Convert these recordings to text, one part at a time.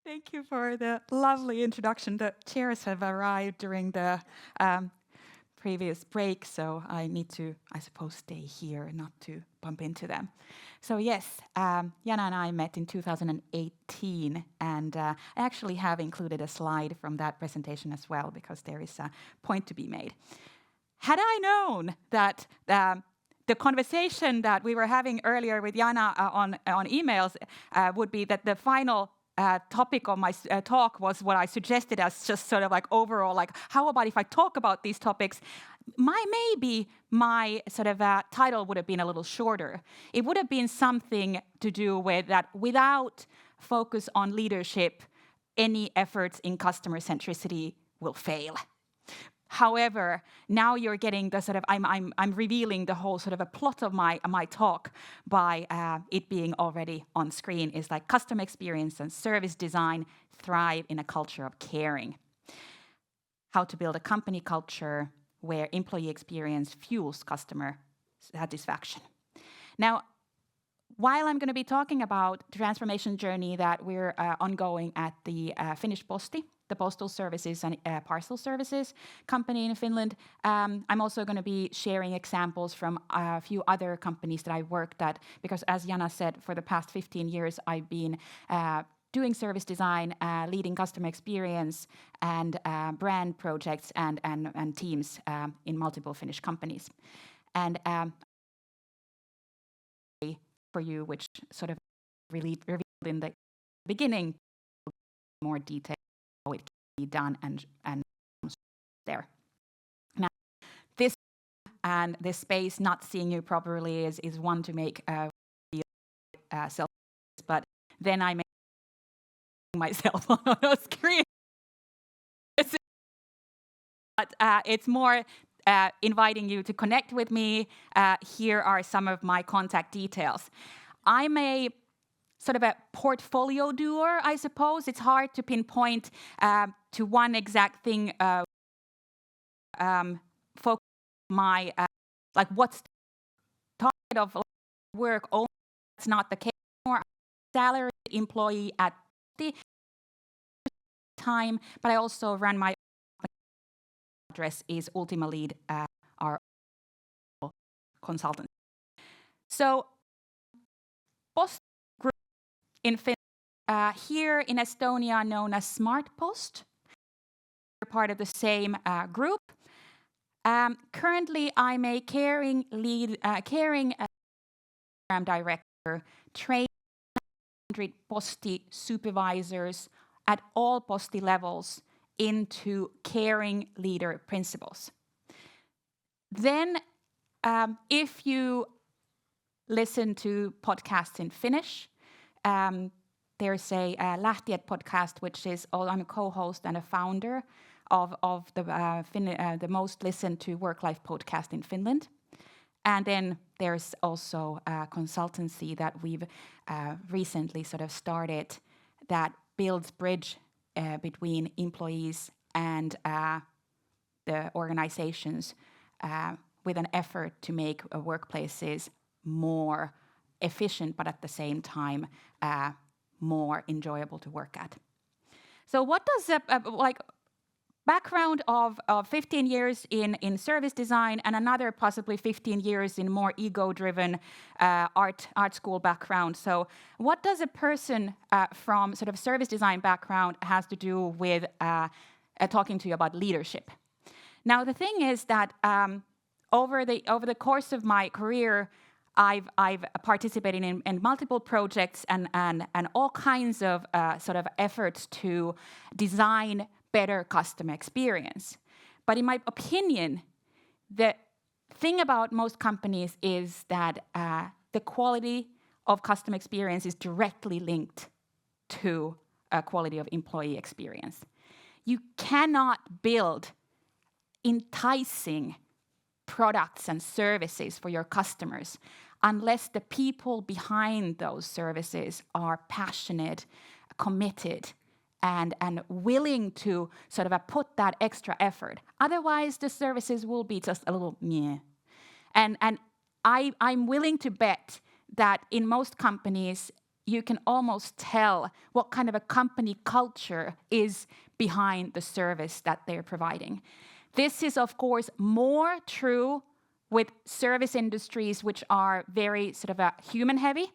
Thank you for the lovely introduction. The chairs have arrived during the previous break, so I need to, I suppose, stay here not to bump into them. So yes, Jana and I met in 2018, and I actually have included a slide from that presentation as well, because there is a point to be made. Had I known that the conversation that we were having earlier with Jana on emails would be that the final topic of my talk was what I suggested as just sort of like overall, like how about if I talk about these topics? Maybe my sort of title would have been a little shorter. It would have been something to do with that without focus on leadership, any efforts in customer centricity will fail. However, now you're getting the sort of, I'm revealing the whole sort of a plot of my talk by it being already on screen, is like customer experience and service design thrive in a culture of caring. How to build a company culture where employee experience fuels customer satisfaction. Now, while I'm going to be talking about the transformation journey that we're ongoing at the Finnish Posti, the postal services and parcel services company in Finland, I'm also going to be sharing examples from a few other companies that I worked at, because as Jana said, for the past 15 years, I've been doing service design, leading customer experience and brand projects and teams in multiple Finnish companies. And for you, which sort of really revealed in the beginning, more detail how it can be done and there. Now, this space not seeing you properly is one to make self, but then I make myself on a screen. But it's more inviting you to connect with me. Here are some of my contact details. I'm a sort of a portfolio doer, I suppose. It's hard to pinpoint to one exact thing. Focus my like what's the target of work. Only that's not the case anymore. Salaried employee at the time, but I also run my address is Ultima Lead, our consultant. So, Post Group in Finland, here in Estonia, known as Smart Post. We're part of the same group. Currently, I'm a caring program director, training 100 Posti supervisors at all Posti levels into caring leader principles. Then, if you listen to podcasts in Finnish, there's a Lähtiet podcast, which is I'm a co-host and a founder of the most listened to work-life podcast in Finland. And then there's also a consultancy that we've recently sort of started that builds bridge between employees and the organizations with an effort to make workplaces more efficient, but at the same time more enjoyable to work at. So what does background of 15 years in service design and another possibly 15 years in more ego-driven art school background. So what does a person from sort of service design background has to do with talking to you about leadership? Now, the thing is that over the course of my career, I've participated in multiple projects and all kinds of sort of efforts to design better customer experience. But in my opinion, the thing about most companies is that the quality of customer experience is directly linked to quality of employee experience. You cannot build enticing products and services for your customers unless the people behind those services are passionate, committed, and willing to sort of put that extra effort. Otherwise, the services will be just a little meh. And I'm willing to bet that in most companies, you can almost tell what kind of a company culture is behind the service that they're providing. This is, of course, more true with service industries which are very sort of human heavy.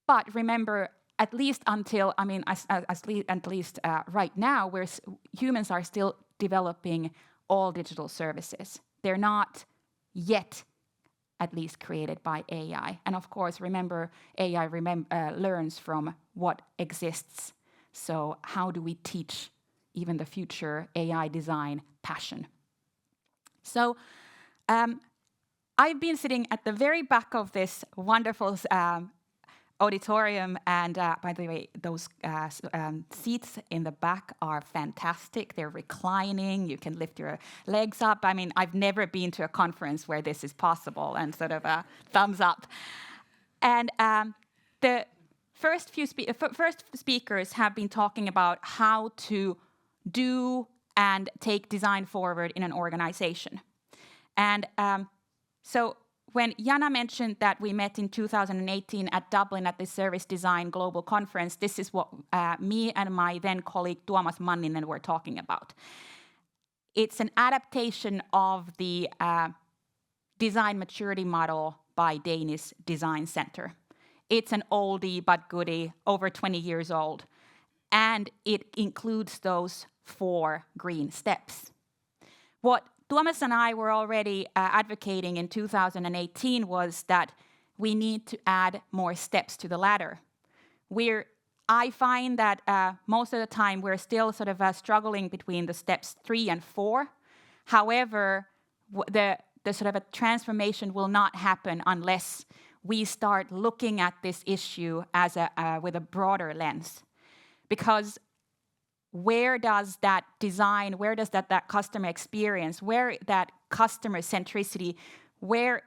But remember, at least until, at least right now, where humans are still developing all digital services. They're not yet at least created by AI. And of course, remember, AI learns from what exists. So how do we teach even the future AI design passion? So I've been sitting at the very back of this wonderful auditorium, and by the way, those seats in the back are fantastic. They're reclining. You can lift your legs up. I mean, I've never been to a conference where this is possible, and sort of a thumbs up. And the first speakers have been talking about how to do and take design forward in an organization. And so when Jana mentioned that we met in 2018 at Dublin at the Service Design Global Conference, this is what me and my then colleague Tuomas Manninen were talking about. It's an adaptation of the design maturity model by Danish Design Center. It's an oldie but goodie, over 20 years old, and it includes those 4 green steps. What Tuomas and I were already advocating in 2018 was that we need to add more steps to the ladder. I find that most of the time we're still sort of struggling between the steps 3 and 4. However, the sort of a transformation will not happen unless we start looking at this issue as with a broader lens. Because where does that design, where does that customer experience, where that customer centricity, where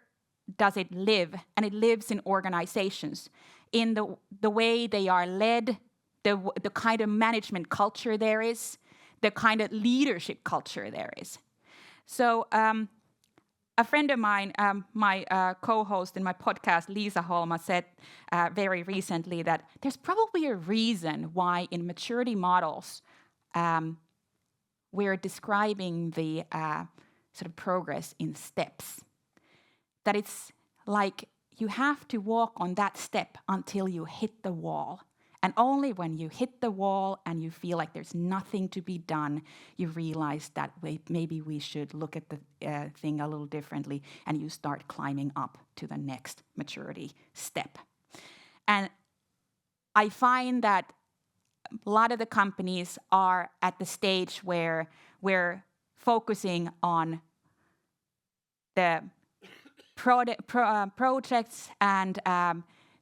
does it live? And it lives in organizations, in the way they are led, the kind of management culture there is, the kind of leadership culture there is. So a friend of mine, my co-host in my podcast, Lisa Holma, said very recently that there's probably a reason why in maturity models, we're describing the sort of progress in steps. That it's like you have to walk on that step until you hit the wall. And only when you hit the wall and you feel like there's nothing to be done, you realize that maybe we should look at the thing a little differently, and you start climbing up to the next maturity step. And I find that a lot of the companies are at the stage where we're focusing on the projects and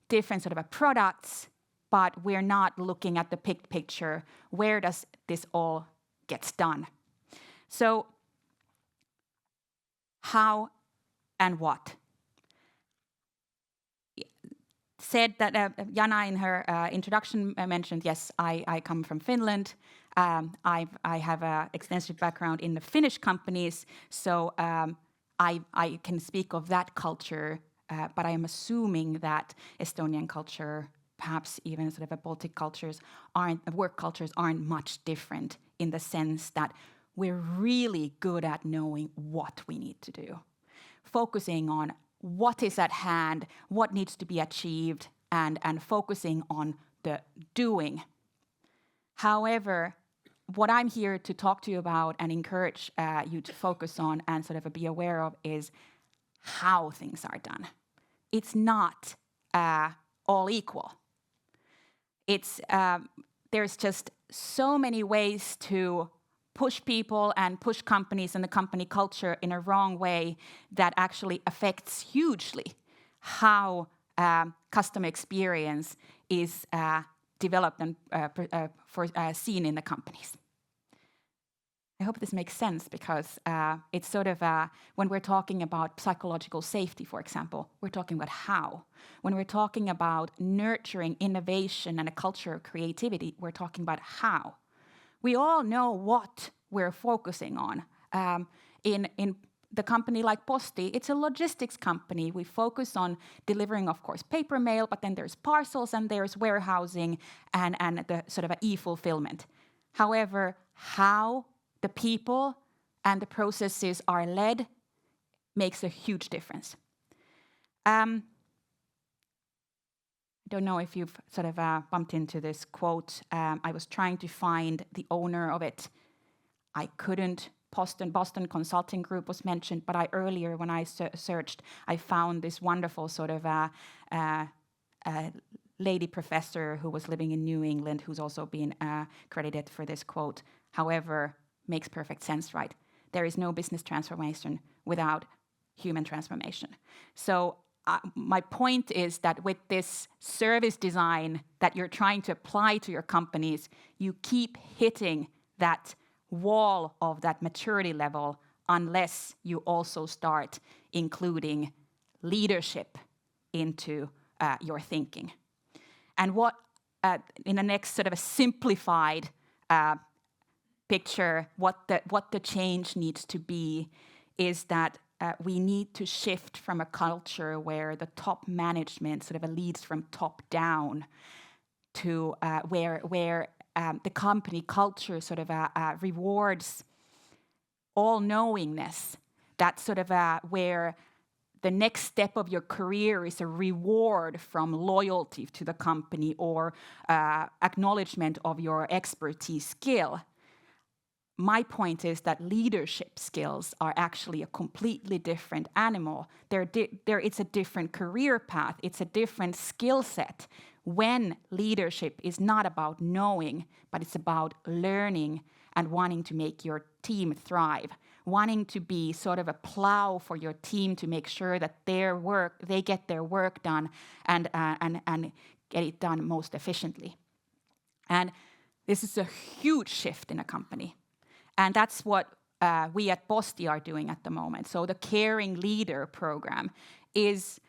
different sort of products, but we're not looking at the big picture. Where does this all gets done? So how and what? Said that Jana in her introduction mentioned, yes, I come from Finland. I have an extensive background in the Finnish companies, so I can speak of that culture, but I am assuming that Estonian culture, perhaps even sort of a Baltic cultures, work cultures aren't much different in the sense that we're really good at knowing what we need to do, focusing on what is at hand, what needs to be achieved, and focusing on the doing. However, what I'm here to talk to you about and encourage you to focus on and sort of be aware of is how things are done. It's not all equal. There's just so many ways to push people and push companies and the company culture in a wrong way that actually affects hugely how customer experience is developed and seen in the companies. I hope this makes sense because it's sort of, when we're talking about psychological safety, for example, we're talking about how. When we're talking about nurturing innovation and a culture of creativity, we're talking about how. We all know what we're focusing on. In the company like Posti, it's a logistics company. We focus on delivering, of course, paper mail, but then there's parcels and there's warehousing and the sort of e-fulfillment. However, how the people and the processes are led makes a huge difference. I don't know if you've sort of bumped into this quote. I was trying to find the owner of it. I couldn't. Boston Consulting Group was mentioned, but earlier when I searched, I found this wonderful sort of lady professor who was living in New England, who's also been credited for this quote. However, makes perfect sense, right? There is no business transformation without human transformation. So my point is that with this service design that you're trying to apply to your companies, you keep hitting that wall of that maturity level unless you also start including leadership into your thinking. And what, in the next sort of a simplified picture, what the change needs to be is that we need to shift from a culture where the top management sort of leads from top down to where the company culture sort of rewards all-knowingness. That's sort of where the next step of your career is a reward from loyalty to the company or acknowledgement of your expertise skill. My point is that leadership skills are actually a completely different animal. It's a different career path. It's a different skill set when leadership is not about knowing, but it's about learning and wanting to make your team thrive, wanting to be sort of a plow for your team to make sure that they get their work done and get it done most efficiently. And this is a huge shift in a company. And that's what we at Posti are doing at the moment. So the Caring Leader program is,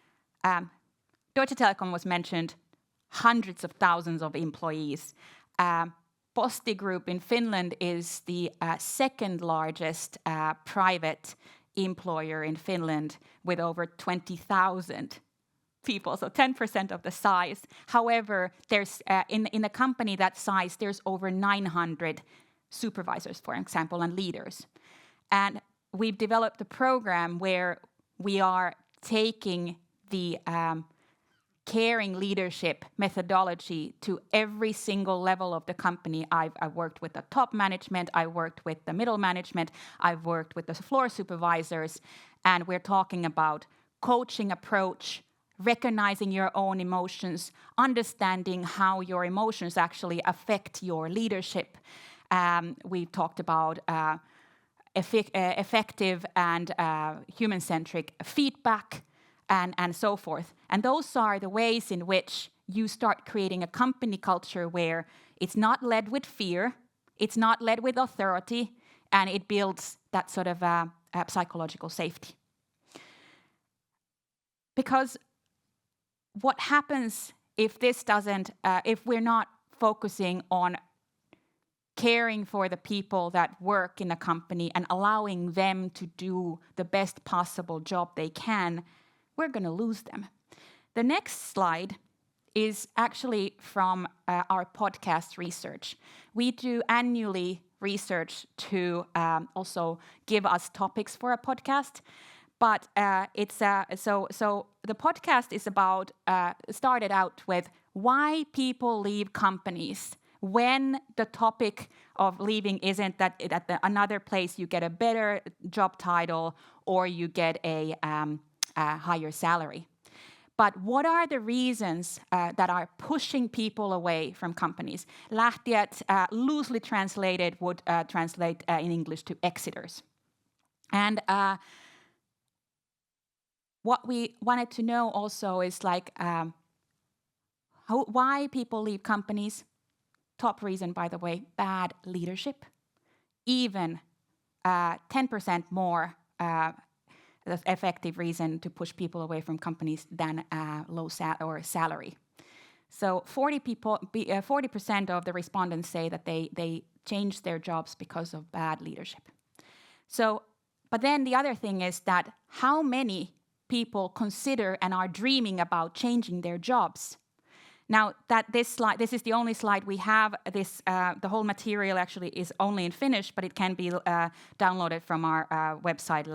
Deutsche Telekom was mentioned, hundreds of thousands of employees. Posti Group in Finland is the second largest private employer in Finland with over 20,000 people, so 10% of the size. However, there's in a company that size, there's over 900 supervisors, for example, and leaders. And we've developed a program where we are taking the caring leadership methodology to every single level of the company. I've worked with the top management, I worked with the middle management, I've worked with the floor supervisors, and we're talking about coaching approach, recognizing your own emotions, understanding how your emotions actually affect your leadership. We talked about effective and human-centric feedback and so forth. And those are the ways in which you start creating a company culture where it's not led with fear, it's not led with authority, and it builds that sort of psychological safety. Because what happens if this doesn't, if we're not focusing on caring for the people that work in a company and allowing them to do the best possible job they can, we're going to lose them. The next slide is actually from our podcast research. We do annually research to also give us topics for a podcast. But so the podcast is about, started out with why people leave companies when the topic of leaving isn't that at another place you get a better job title or you get a higher salary. But what are the reasons that are pushing people away from companies? Lähtijät, loosely translated, would translate in English to exiters. And what we wanted to know also is like why people leave companies. Top reason, by the way, bad leadership. Even 10% more the effective reason to push people away from companies than low salary. So 40% of the respondents say that they change their jobs because of bad leadership. So But then the other thing is that how many people consider and are dreaming about changing their jobs? Now, this is the only slide we have. The whole material actually is only in Finnish, but it can be downloaded from our website,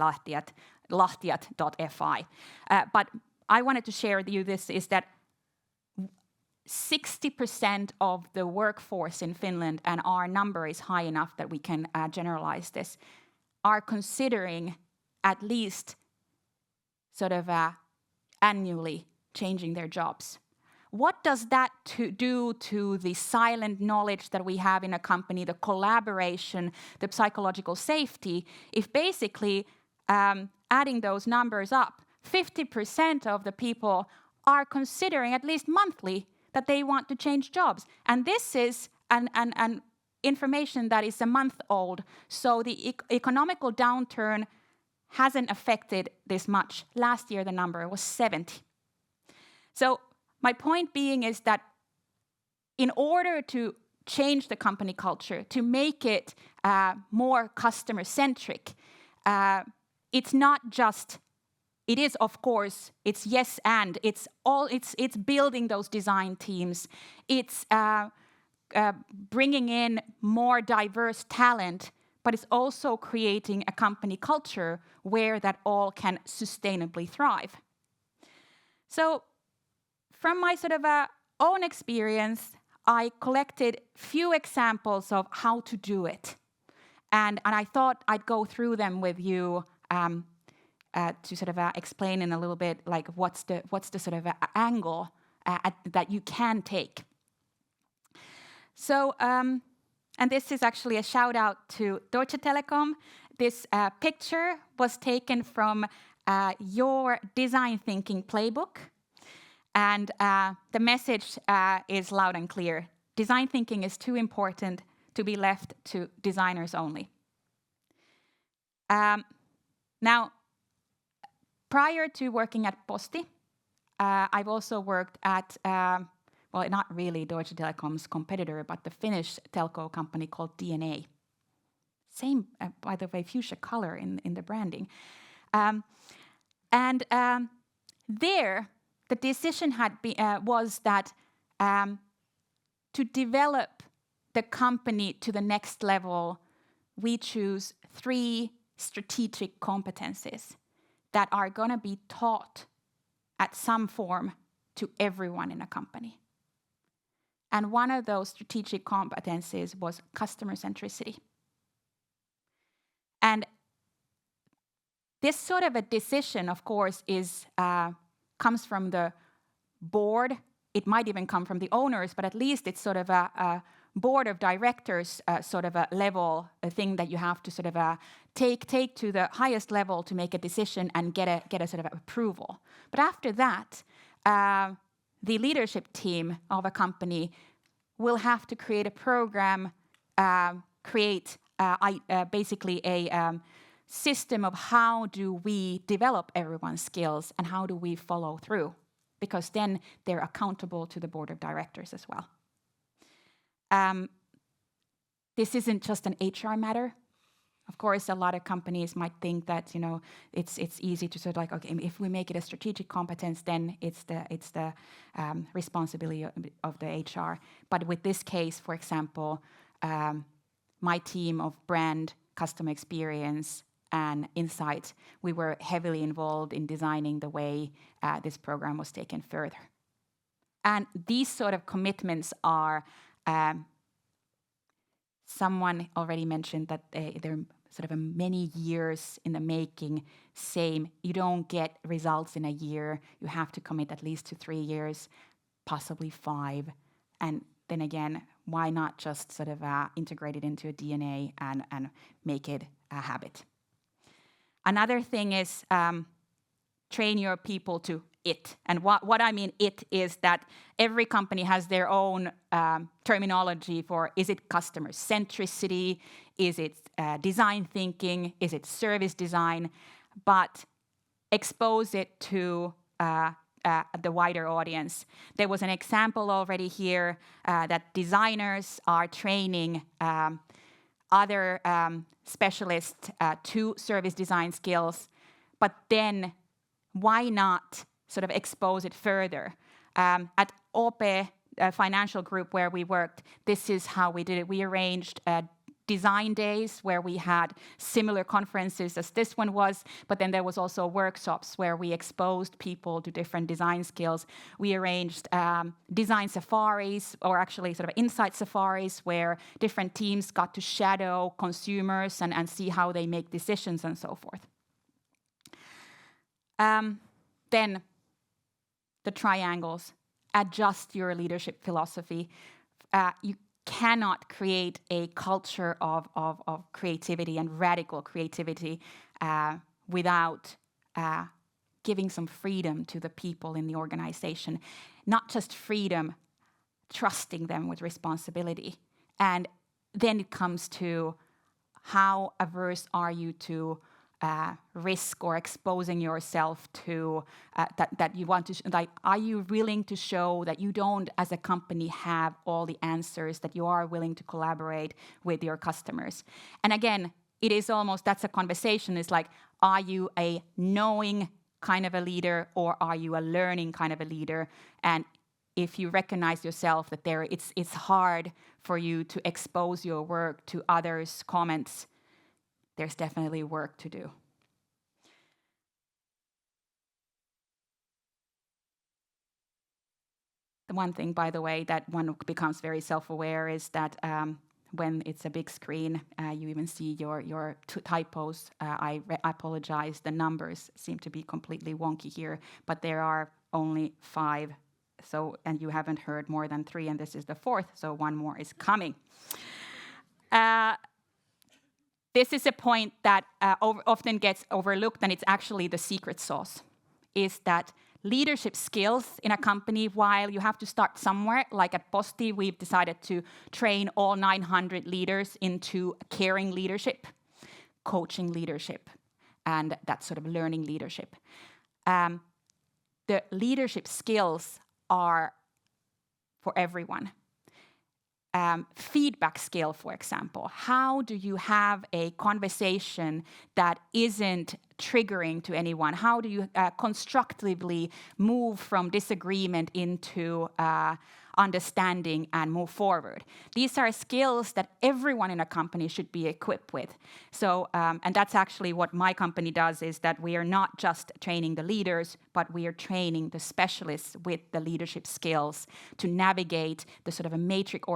lahtiat.fi. But I wanted to share with you this, is that 60% of the workforce in Finland, and our number is high enough that we can generalize this, are considering at least sort of annually changing their jobs. What does that do to the silent knowledge that we have in a company, the collaboration, the psychological safety, if basically adding those numbers up, 50% of the people are considering at least monthly that they want to change jobs. And this is an information that is a month old. So the economical downturn hasn't affected this much. Last year, the number was 70. So my point being is that in order to change the company culture, to make it more customer-centric, it's not just, it is of course, it's yes and, it's building those design teams, it's bringing in more diverse talent, but it's also creating a company culture where that all can sustainably thrive. So from my sort of own experience, I collected few examples of how to do it. And I thought I'd go through them with you to sort of explain in a little bit like what's the sort of angle that you can take. So, and this is actually a shout out to Deutsche Telekom. This picture was taken from your design thinking playbook. And the message is loud and clear. Design thinking is too important to be left to designers only. Now, prior to working at Posti, I've also worked at, well, not really Deutsche Telekom's competitor, but the Finnish telco company called DNA. Same, by the way, fuchsia color in the branding. There, the decision was that to develop the company to the next level, we choose 3 strategic competencies that are going to be taught at some form to everyone in a company. And one of those strategic competencies was customer centricity. And this sort of a decision, of course, comes from the board. It might even come from the owners, but at least it's sort of a board of directors sort of a level, a thing that you have to sort of take to the highest level to make a decision and get a sort of approval. But after that, the leadership team of a company will have to create a program, create basically a system of how do we develop everyone's skills and how do we follow through, because then they're accountable to the board of directors as well. This isn't just an HR matter. Of course, a lot of companies might think that it's easy to sort of like, okay, if we make it a strategic competence, then it's the responsibility of the HR. But with this case, for example, my team of brand, customer experience, and insight, we were heavily involved in designing the way this program was taken further. And these sort of commitments are, someone already mentioned that they're sort of many years in the making. Same, you don't get results in a year. You have to commit at least to 3 years, possibly 5. And then again, why not just sort of integrate it into a DNA and make it a habit? Another thing is train your people to it. And what I mean it is that every company has their own terminology for, is it customer centricity, is it design thinking, is it service design, but expose it to the wider audience. There was an example already here that designers are training other specialists to service design skills, but then why not sort of expose it further? At OP Financial Group, where we worked, this is how we did it. We arranged design days where we had similar conferences as this one was, but then there was also workshops where we exposed people to different design skills. We arranged design safaris, or actually sort of insight safaris, where different teams got to shadow consumers and see how they make decisions and so forth. Then the triangles. Adjust your leadership philosophy. You cannot create a culture of creativity and radical creativity without giving some freedom to the people in the organization. Not just freedom, trusting them with responsibility. And then it comes to how averse are you to risk or exposing yourself to that you want to, like, are you willing to show that you don't, as a company, have all the answers, that you are willing to collaborate with your customers? And again, it is almost, that's a conversation. It's like, are you a knowing kind of a leader, or are you a learning kind of a leader? And if you recognize yourself that it's hard for you to expose your work to others' comments, there's definitely work to do. The one thing, by the way, that one becomes very self-aware is that when it's a big screen, you even see your typos. I apologize, the numbers seem to be completely wonky here, but there are only 5. So, and you haven't heard more than 3, and this is the 4th, so 1 more is coming. This is a point that often gets overlooked, and it's actually the secret sauce, is that leadership skills in a company, while you have to start somewhere, like at Posti, we've decided to train all 900 leaders into caring leadership, coaching leadership, and that sort of learning leadership. The leadership skills are for everyone. Feedback skill, for example. How do you have a conversation that isn't triggering to anyone? How do you constructively move from disagreement into understanding and move forward? These are skills that everyone in a company should be equipped with. So, and that's actually what my company does, is that we are not just training the leaders, but we are training the specialists with the leadership skills to navigate the sort of a matrix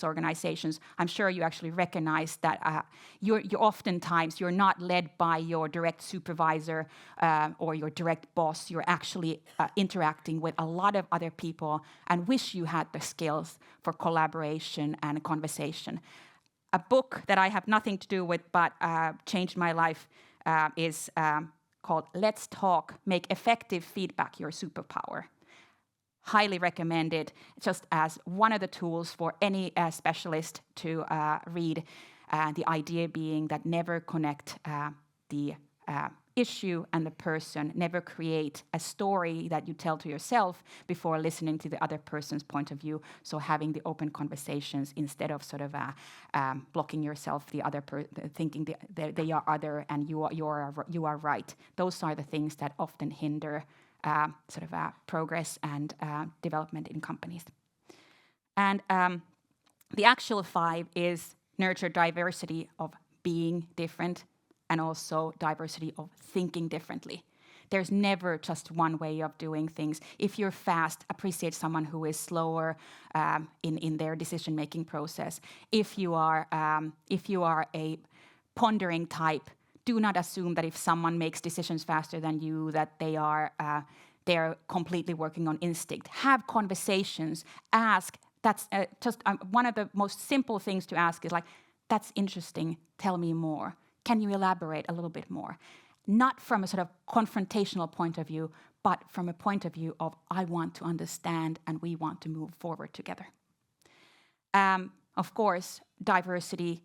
organizations. I'm sure you actually recognize that you're oftentimes not led by your direct supervisor or your direct boss. You're actually interacting with a lot of other people, and wish you had the skills for collaboration and conversation. A book that I have nothing to do with but changed my life is called Let's Talk, Make Effective Feedback Your Superpower. Highly recommended, just as one of the tools for any specialist to read. The idea being that never connect the issue and the person, never create a story that you tell to yourself before listening to the other person's point of view. So having the open conversations instead of sort of blocking yourself, the other thinking they are other and you are right. Those are the things that often hinder sort of progress and development in companies. And the actual 5 is nurture diversity of being different, and also diversity of thinking differently. There's never just one way of doing things. If you're fast, appreciate someone who is slower in their decision-making process. If you are a pondering type, do not assume that if someone makes decisions faster than you, that they're completely working on instinct. Have conversations. Ask. That's just one of the most simple things to ask is like, "That's interesting. Tell me more. Can you elaborate a little bit more?" Not from a sort of confrontational point of view, but from a point of view of, I want to understand and we want to move forward together. Of course, diversity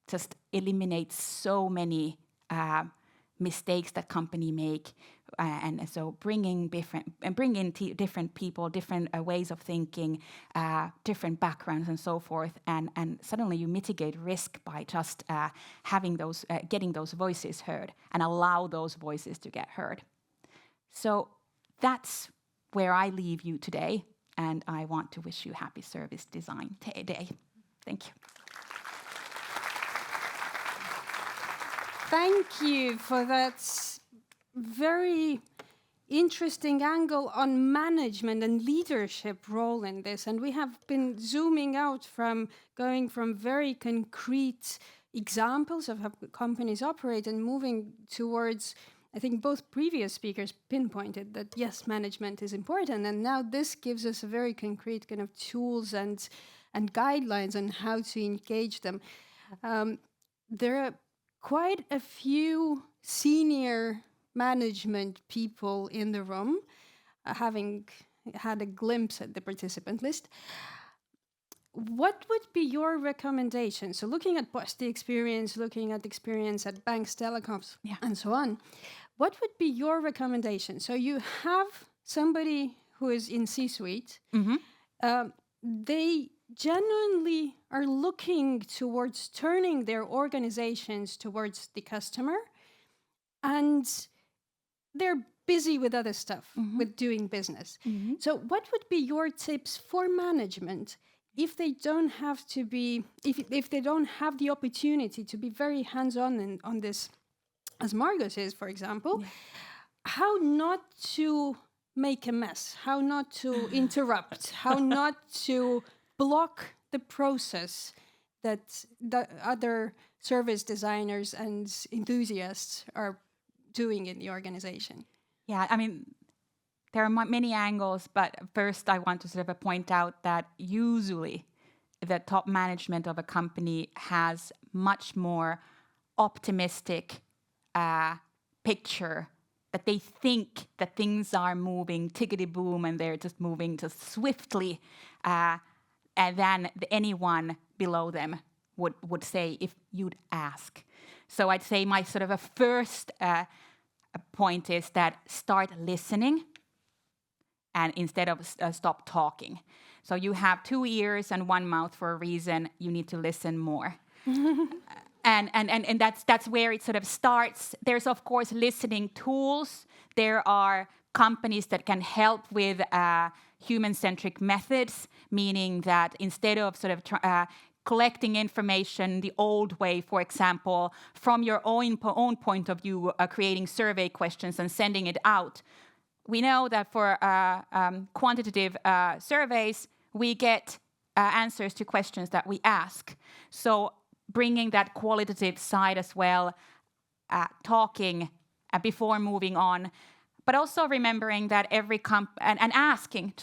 just eliminates so many mistakes that company make. And so bringing different people, different ways of thinking, different backgrounds, and so forth, and suddenly you mitigate risk by just getting those voices heard and allow those voices to get heard. So that's where I leave you today, and I want to wish you happy Service Design Day. Thank you. Thank you for that very interesting angle on management and leadership role in this. And we have been zooming out from going from very concrete examples of how companies operate and moving towards, I think both previous speakers pinpointed that, yes, management is important. And now this gives us a very concrete kind of tools and guidelines on how to engage them. There are quite a few senior management people in the room, having had a glimpse at the participant list. What would be your recommendation? So looking at Posti experience, looking at experience at banks, telecoms, and so on, what would be your recommendation? So you have somebody who is in C-suite. They genuinely are looking towards turning their organizations towards the customer, and they're busy with other stuff, with doing business. So what would be your tips for management if they don't have to be, if they don't have the opportunity to be very hands-on on this, as Margot says, for example, how not to make a mess, how not to interrupt, how not to block the process that the other service designers and enthusiasts are doing in the organization? Yeah, I mean, there are many angles, but first I want to sort of point out that usually the top management of a company has much more optimistic picture, that they think that things are moving tickety boom and they're just moving just swiftly, than anyone below them would say if you'd ask. So I'd say my sort of a first point is that start listening, and instead of stop talking. So you have 2 ears and 1 mouth for a reason. You need to listen more. And that's where it sort of starts. There's, of course, listening tools. There are companies that can help with human-centric methods, meaning that instead of sort of collecting information the old way, for example, from your own point of view, creating survey questions and sending it out. We know that for quantitative surveys, we get answers to questions that we ask. So bringing that qualitative side as well, talking before moving on, but also remembering that every and asking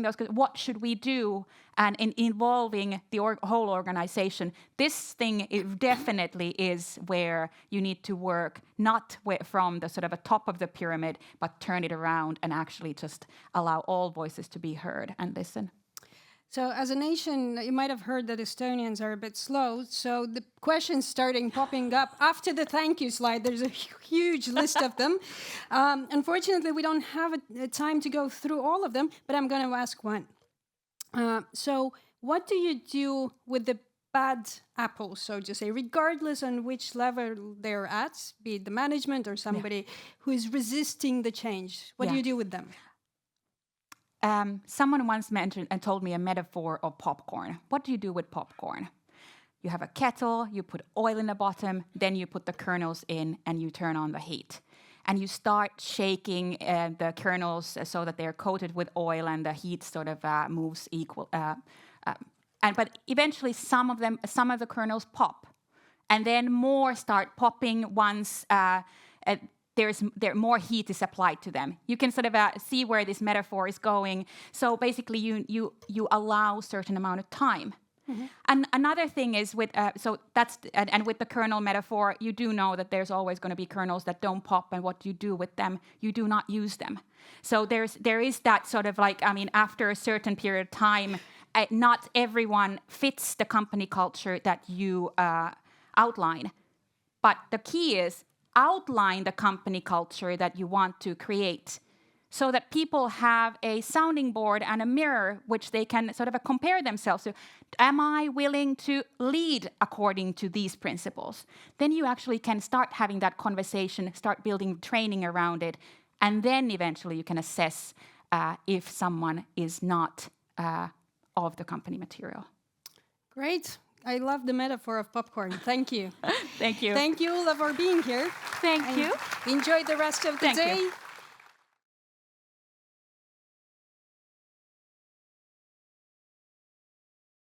those, what should we do, and involving the whole organization. This thing definitely is where you need to work, not from the sort of a top of the pyramid, but turn it around and actually just allow all voices to be heard and listen. So as a nation, you might have heard that Estonians are a bit slow. So the questions starting popping up after the thank you slide, there's a huge list of them. Unfortunately, we don't have a time to go through all of them, but I'm going to ask one. So what do you do with the bad apples, so to say, regardless on which level they're at, be it the management or somebody who is resisting the change? What do you do with them? Someone once mentioned and told me a metaphor of popcorn. What do you do with popcorn? You have a kettle, you put oil in the bottom, then you put the kernels in and you turn on the heat. And you start shaking the kernels so that they're coated with oil and the heat sort of moves equal. But eventually some of the kernels pop. And then more start popping once more heat is applied to them. You can sort of see where this metaphor is going. So basically, you allow a certain amount of time. Mm-hmm. And another thing is with with the kernel metaphor, you do know that there's always going to be kernels that don't pop, and what do you do with them? You do not use them. So there is that sort of after a certain period of time, not everyone fits the company culture that you outline. But the key is outline the company culture that you want to create, so that people have a sounding board and a mirror which they can sort of compare themselves to. Am I willing to lead according to these principles? Then you actually can start having that conversation, start building training around it, and then eventually you can assess if someone is not of the company material. Great. I love the metaphor of popcorn. Thank you. Thank you. Thank you, Ulla, for being here. Thank you. Enjoy the rest of the Thank day. you.